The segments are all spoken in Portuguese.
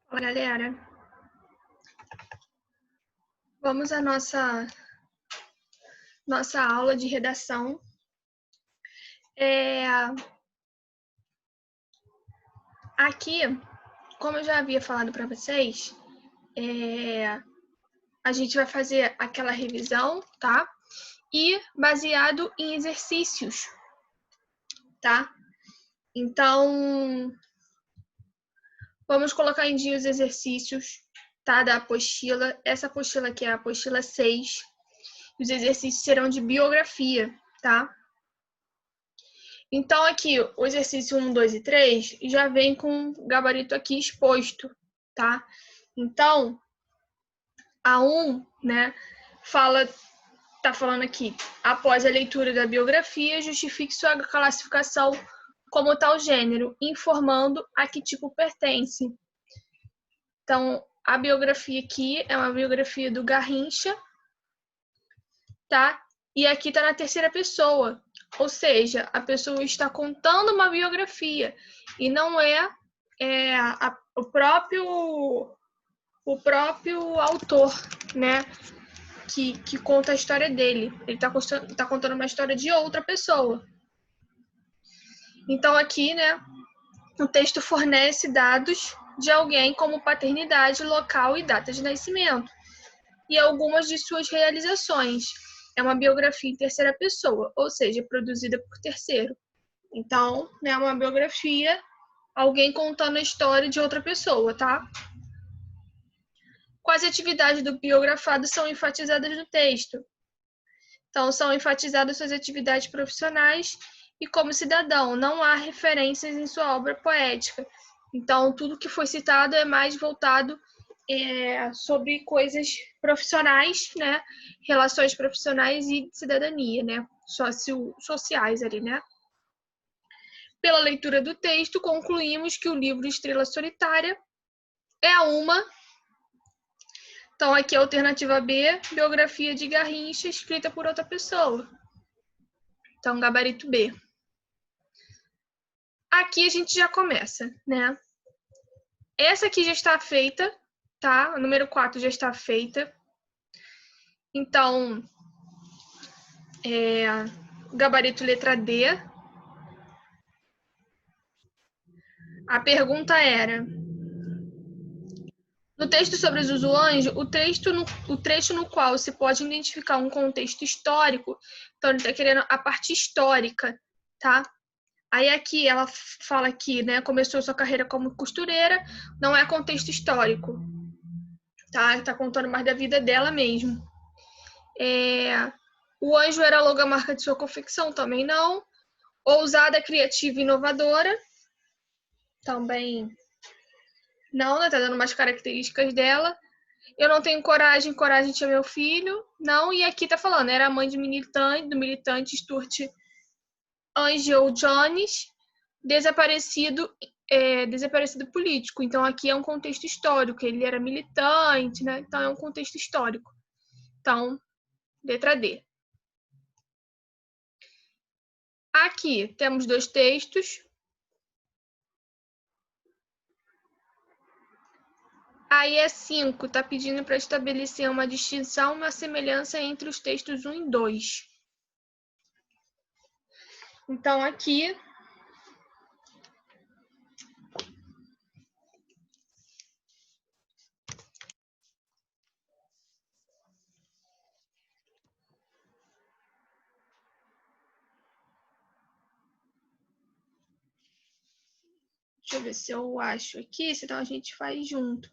Fala, galera. Vamos à nossa aula de redação. Aqui, como eu já havia falado para vocês, a gente vai fazer aquela revisão, tá? E baseado em exercícios, tá? Então, vamos colocar em dia os exercícios, tá? Da apostila. Essa apostila aqui é a apostila 6. Os exercícios serão de biografia, tá? Então, aqui, o exercício 1, 2 e 3 já vem com o gabarito aqui exposto, tá? Então, a 1, né, tá falando aqui, após a leitura da biografia, justifique sua classificação como tal gênero, informando a que tipo pertence. Então, a biografia aqui é uma biografia do Garrincha, tá? E aqui tá na terceira pessoa, ou seja, a pessoa está contando uma biografia e não é, o próprio autor, né, que conta a história dele. Ele está contando uma história de outra pessoa. Então aqui, né, o texto fornece dados de alguém como paternidade, local e data de nascimento e algumas de suas realizações. É uma biografia em terceira pessoa, ou seja, produzida por terceiro. Então, é uma biografia, alguém contando a história de outra pessoa, tá? Quais atividades do biografado são enfatizadas no texto? Então, são enfatizadas suas atividades profissionais e como cidadão. Não há referências em sua obra poética. Então, tudo que foi citado é mais voltado sobre coisas profissionais, né? Relações profissionais e de cidadania, né? Sociais ali, né? Pela leitura do texto, concluímos que o livro Estrela Solitária é uma. Então, aqui a alternativa B, biografia de Garrincha, escrita por outra pessoa. Então, gabarito B. Aqui a gente já começa, né? Essa aqui já está feita, tá? A número 4 já está feita. Então, gabarito letra D. A pergunta era: no texto sobre Zuzu Anjo, o trecho no qual se pode identificar um contexto histórico, então ele está querendo a parte histórica, tá? Aí aqui ela fala que, né, começou sua carreira como costureira, não é contexto histórico, tá? Tá contando mais da vida dela mesmo. O anjo era a logomarca de sua confecção, também não. Ousada, criativa e inovadora, também não, né? Tá dando umas características dela. Eu não tenho coragem, coragem tinha meu filho, não. E aqui tá falando, era mãe do militante Stuart Angel Jones, desaparecido político. Então aqui é um contexto histórico, ele era militante, né? Então é um contexto histórico. Então, letra D. Aqui temos dois textos. Aí é 5, está pedindo para estabelecer uma distinção, uma semelhança entre os textos 1 e 2. Então, aqui, deixa eu ver se eu acho aqui, senão a gente faz junto.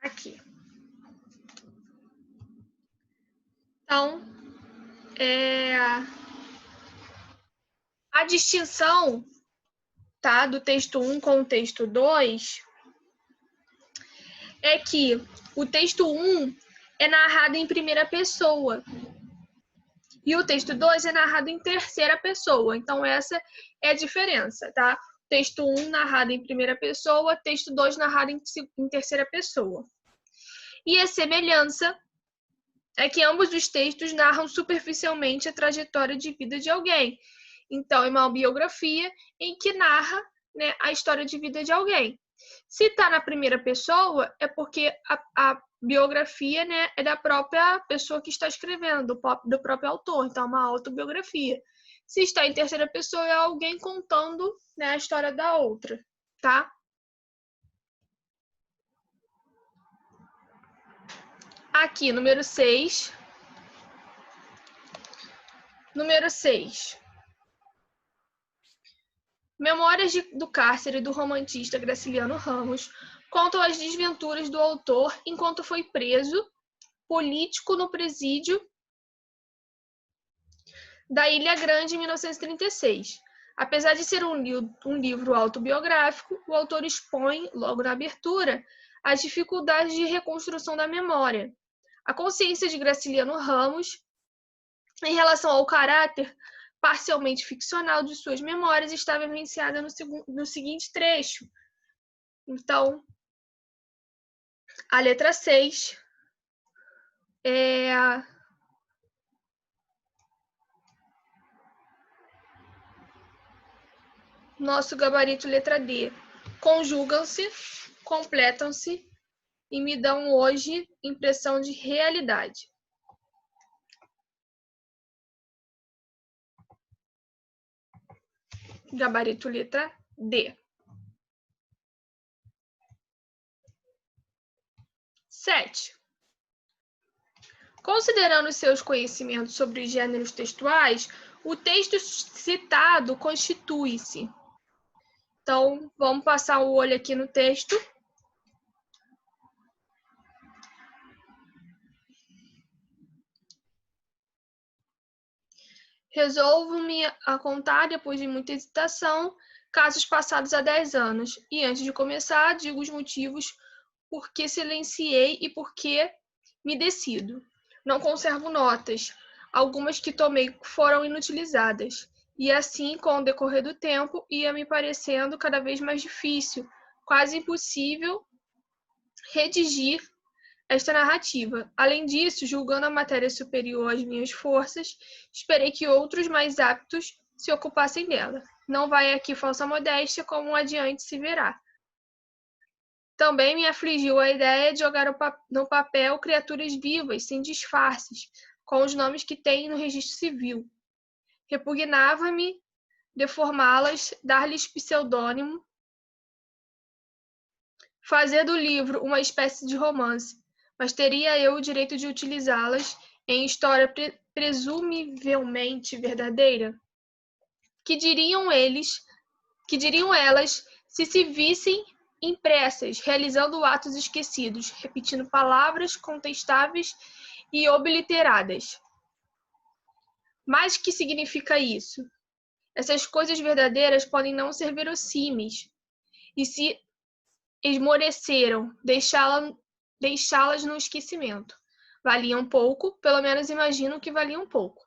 Aqui. Então, a distinção, tá, do texto 1 com o texto 2 é que o texto 1 é narrado em primeira pessoa e o texto 2 é narrado em terceira pessoa. Então, essa é a diferença, tá? Texto 1, narrado em primeira pessoa. Texto 2, narrado em terceira pessoa. E a semelhança é que ambos os textos narram superficialmente a trajetória de vida de alguém. Então, é uma biografia em que narra, né, a história de vida de alguém. Se está na primeira pessoa, é porque a biografia, né, é da própria pessoa que está escrevendo, do próprio autor. Então, é uma autobiografia. Se está em terceira pessoa, é alguém contando, né, a história da outra, tá? Aqui, número 6. Número 6. Memórias do Cárcere do romantista Graciliano Ramos contam as desventuras do autor enquanto foi preso político no presídio da Ilha Grande em 1936. Apesar de ser um livro autobiográfico, o autor expõe, logo na abertura, as dificuldades de reconstrução da memória. A consciência de Graciliano Ramos, em relação ao caráter parcialmente ficcional de suas memórias, estava evidenciada no seguinte trecho. Então, a letra 6 é nosso gabarito letra D. Conjugam-se, completam-se e me dão hoje impressão de realidade. Gabarito letra D. 7. Considerando seus conhecimentos sobre os gêneros textuais, o texto citado constitui-se. Então, vamos passar o olho aqui no texto. Resolvo-me a contar, depois de muita hesitação, casos passados há 10 anos. E antes de começar, digo os motivos por que silenciei e por que me decido. Não conservo notas. Algumas que tomei foram inutilizadas. E assim, com o decorrer do tempo, ia me parecendo cada vez mais difícil, quase impossível, redigir esta narrativa. Além disso, julgando a matéria superior às minhas forças, esperei que outros mais aptos se ocupassem dela. Não vai aqui falsa modéstia, como adiante se verá. Também me afligiu a ideia de jogar no papel criaturas vivas, sem disfarces, com os nomes que têm no registro civil. Repugnava-me deformá-las, dar-lhes pseudônimo, fazer do livro uma espécie de romance, mas teria eu o direito de utilizá-las em história presumivelmente verdadeira? Que diriam elas se vissem impressas, realizando atos esquecidos, repetindo palavras contestáveis e obliteradas? Mas que significa isso? Essas coisas verdadeiras podem não ser verossímeis, e se esmoreceram, deixá-las no esquecimento. Valiam pouco, pelo menos imagino que valiam pouco.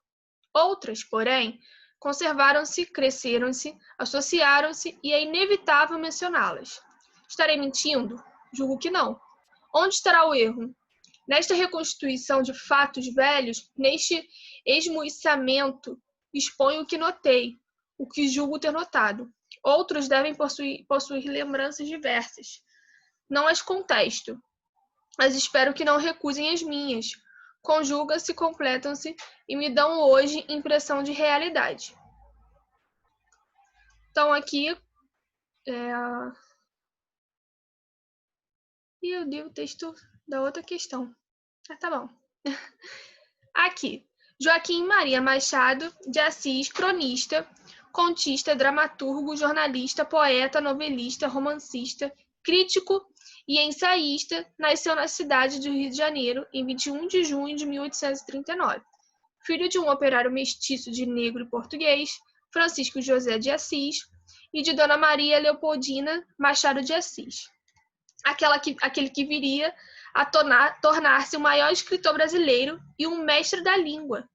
Outras, porém, conservaram-se, cresceram-se, associaram-se e é inevitável mencioná-las. Estarei mentindo? Julgo que não. Onde estará o erro? Nesta reconstituição de fatos velhos, neste esmuiçamento, exponho o que notei, o que julgo ter notado. Outros devem possuir lembranças diversas. Não as contesto, mas espero que não recusem as minhas. Conjugam-se, completam-se e me dão hoje impressão de realidade. Então, aqui... eu li o texto da outra questão. Tá bom. Aqui. Joaquim Maria Machado de Assis, cronista, contista, dramaturgo, jornalista, poeta, novelista, romancista, crítico e ensaísta, nasceu na cidade do Rio de Janeiro em 21 de junho de 1839. Filho de um operário mestiço de negro e português, Francisco José de Assis, e de Dona Maria Leopoldina Machado de Assis. Aquele que viria a tornar-se o maior escritor brasileiro e um mestre da língua.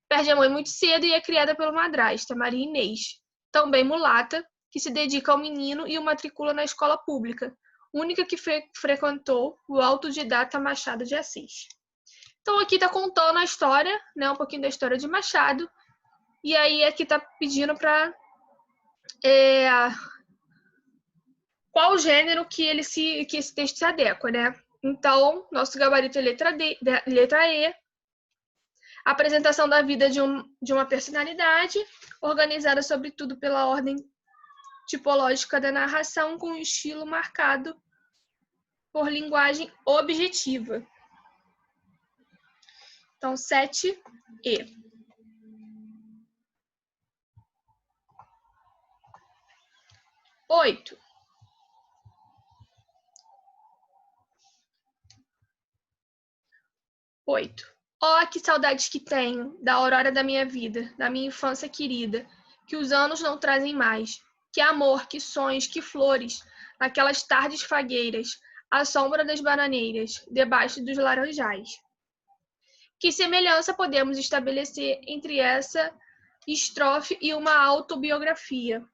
Perde a mãe muito cedo e é criada pela madrasta, Maria Inês, também mulata, que se dedica ao menino e o matricula na escola pública, única que frequentou o autodidata Machado de Assis. Então, aqui está contando a história, né, um pouquinho da história de Machado, e aí aqui está pedindo para qual o gênero que esse texto se adequa, né? Então, nosso gabarito é letra E, apresentação da vida de uma personalidade, organizada sobretudo pela ordem tipológica da narração, com um estilo marcado por linguagem objetiva. Então, 7E. 8. Oh, que saudades que tenho da aurora da minha vida, da minha infância querida, que os anos não trazem mais. Que amor, que sonhos, que flores, naquelas tardes fagueiras, à sombra das bananeiras, debaixo dos laranjais. Que semelhança podemos estabelecer entre essa estrofe e uma autobiografia?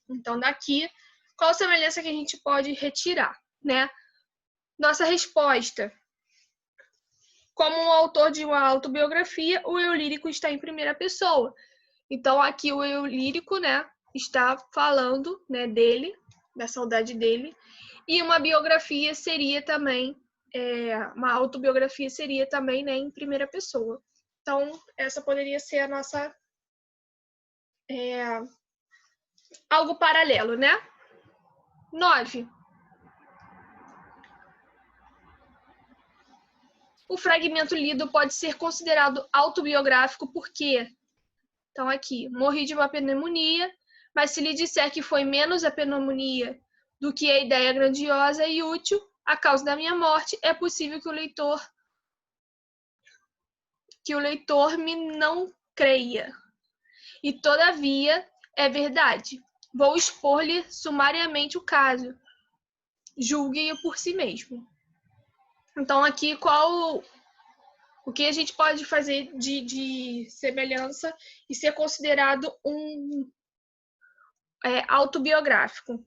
Então, daqui, qual a semelhança que a gente pode retirar, né? Nossa resposta. Como um autor de uma autobiografia, o eu lírico está em primeira pessoa. Então, aqui o eu lírico, né, está falando, né, dele, da saudade dele. E uma biografia seria também, uma autobiografia seria também, né, em primeira pessoa. Então, essa poderia ser a nossa... algo paralelo, né? 9. O fragmento lido pode ser considerado autobiográfico porque, então aqui, morri de uma pneumonia, mas se lhe disser que foi menos a pneumonia do que a ideia grandiosa e útil, a causa da minha morte, é possível que o leitor me não creia. E todavia é verdade. Vou expor-lhe sumariamente o caso. Julgue-o por si mesmo. Então aqui o que a gente pode fazer de semelhança e ser considerado um autobiográfico.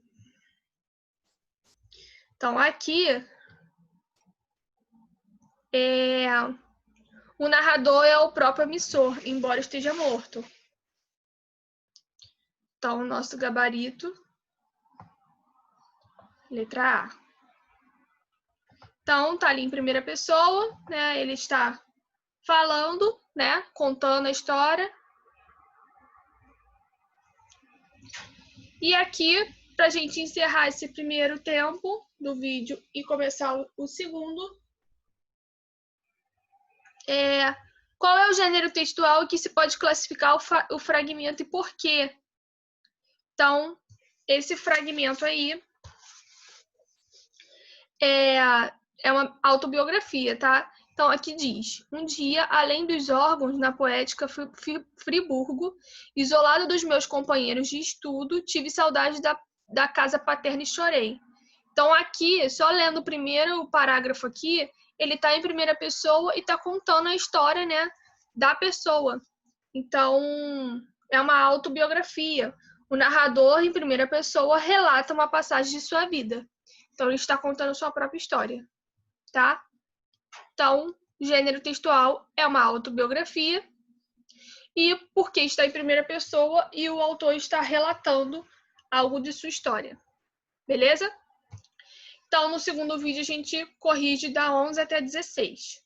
Então, aqui, o narrador é o próprio emissor, embora esteja morto. Então, o nosso gabarito, letra A. Então, tá ali em primeira pessoa, né? Ele está falando, né? Contando a história. E aqui, para a gente encerrar esse primeiro tempo do vídeo e começar o segundo, qual é o gênero textual que se pode classificar o fragmento e por quê? Então, esse fragmento aí é uma autobiografia, tá? Então, aqui diz: um dia, além dos órgãos na poética Friburgo, isolado dos meus companheiros de estudo, tive saudade da casa paterna e chorei. Então, aqui, só lendo o primeiro parágrafo aqui, ele está em primeira pessoa e está contando a história, né, da pessoa. Então, é uma autobiografia. O narrador, em primeira pessoa, relata uma passagem de sua vida. Então, ele está contando sua própria história, tá? Então, gênero textual é uma autobiografia. E porque está em primeira pessoa e o autor está relatando algo de sua história. Beleza? Então, no segundo vídeo, a gente corrige da 11 até 16.